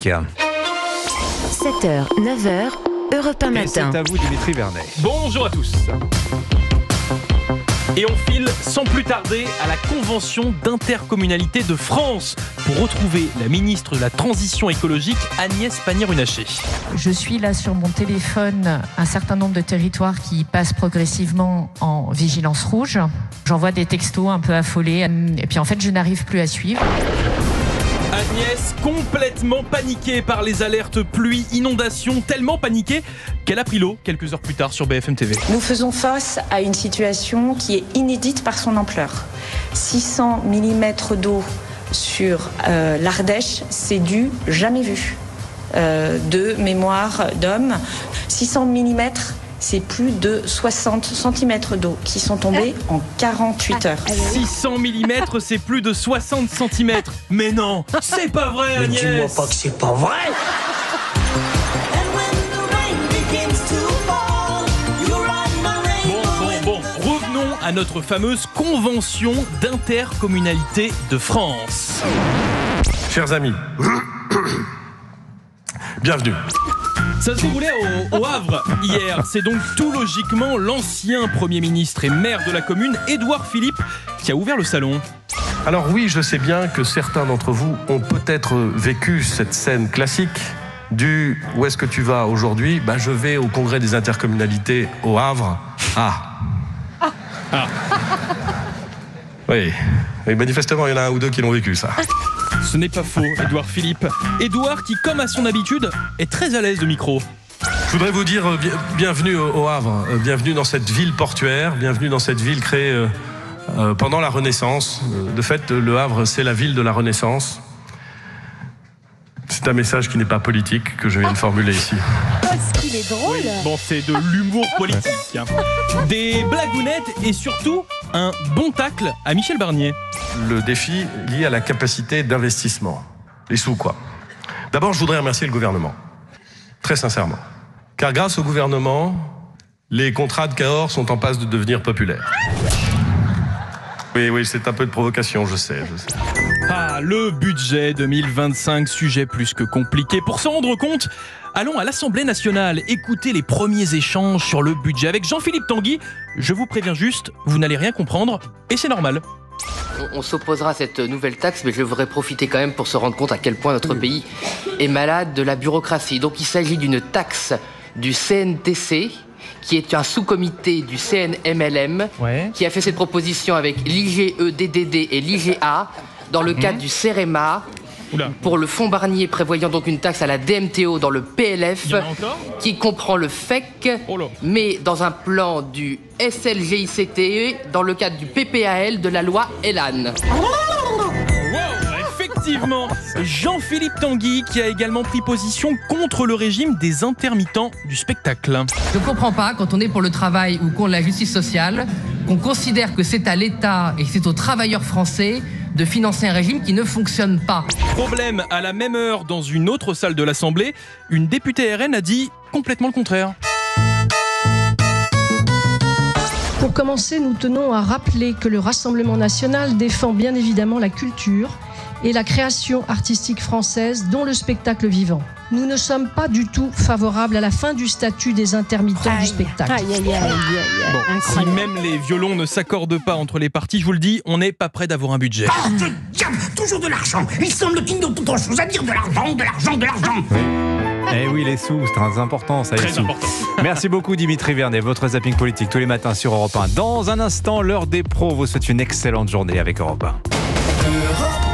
7h, 9h, Europe 1 Et matin. c'est à vous, Dimitri Vernet. Bonjour à tous. Et on file sans plus tarder à la Convention d'intercommunalité de France pour retrouver la ministre de la Transition écologique, Agnès Pannier-Runacher. Je suis là sur mon téléphone un certain nombre de territoires qui passent progressivement en vigilance rouge. J'envoie des textos un peu affolés et puis en fait je n'arrive plus à suivre. Agnès, complètement paniquée par les alertes pluie, inondations, tellement paniquée qu'elle a pris l'eau quelques heures plus tard sur BFM TV. Nous faisons face à une situation qui est inédite par son ampleur. 600 mm d'eau sur l'Ardèche, c'est du jamais vu de mémoire d'homme. 600 mm, c'est plus de 60 cm d'eau qui sont tombés en 48 heures. 600 mm, c'est plus de 60 cm. Mais non, c'est pas vrai, Agnès. Mais dis-moi pas que c'est pas vrai. Bon, revenons à notre fameuse Convention d'intercommunalité de France. Chers amis, bienvenue. Ça se déroulait au Havre hier. C'est donc tout logiquement l'ancien Premier ministre et maire de la commune, Édouard Philippe, qui a ouvert le salon. Alors oui, je sais bien que certains d'entre vous ont peut-être vécu cette scène classique du « Où est-ce que tu vas aujourd'hui ?» Je vais au congrès des intercommunalités au Havre. Oui, manifestement, il y en a un ou deux qui l'ont vécu, ça. Ce n'est pas faux, Édouard Philippe. Édouard qui, comme à son habitude, est très à l'aise de micro. Je voudrais vous dire bienvenue au Havre, bienvenue dans cette ville portuaire, bienvenue dans cette ville créée pendant la Renaissance. De fait, le Havre, c'est la ville de la Renaissance. C'est un message qui n'est pas politique que je viens de formuler ici. Est-ce qu'il est drôle ? Bon, c'est de l'humour politique. Des blagounettes et surtout un bon tacle à Michel Barnier. Le défi lié à la capacité d'investissement. Les sous, quoi. D'abord, je voudrais remercier le gouvernement. Très sincèrement. Car grâce au gouvernement, les contrats de Cahors sont en passe de devenir populaires. Oui, c'est un peu de provocation, je sais. Ah, le budget 2025, sujet plus que compliqué. Pour s'en rendre compte, allons à l'Assemblée nationale, écouter les premiers échanges sur le budget avec Jean-Philippe Tanguy. Je vous préviens juste, vous n'allez rien comprendre, et c'est normal. On s'opposera à cette nouvelle taxe, mais je voudrais profiter quand même pour se rendre compte à quel point notre pays est malade de la bureaucratie. Donc il s'agit d'une taxe du CNTC, qui est un sous-comité du CNMLM, qui a fait cette proposition avec l'IGE-DDD et l'IGA, dans le cadre du CEREMA, pour le fonds Barnier prévoyant donc une taxe à la DMTO dans le PLF, qui comprend le FEC, mais dans un plan du SLGICTE, dans le cadre du PPAL de la loi Elan. Effectivement, Jean-Philippe Tanguy qui a également pris position contre le régime des intermittents du spectacle. Je ne comprends pas, quand on est pour le travail ou contre la justice sociale, qu'on considère que c'est à l'État et que c'est aux travailleurs français de financer un régime qui ne fonctionne pas. Problème, à la même heure, dans une autre salle de l'Assemblée, une députée RN a dit complètement le contraire. Pour commencer, nous tenons à rappeler que le Rassemblement national défend bien évidemment la culture et la création artistique française, dont le spectacle vivant. Nous ne sommes pas du tout favorables à la fin du statut des intermittents du spectacle. Bon, si même les violons ne s'accordent pas entre les partis, je vous le dis, on n'est pas près d'avoir un budget. Oh, ce diable, toujours de l'argent. Il semble qu'ils n'ont autre chose à dire de l'argent. Eh oui, les sous, c'est très important, ça, les Très sous. important. Merci beaucoup, Dimitri Vernet, votre zapping politique tous les matins sur Europe 1. Dans un instant, l'heure des pros vous souhaite une excellente journée avec Europe 1.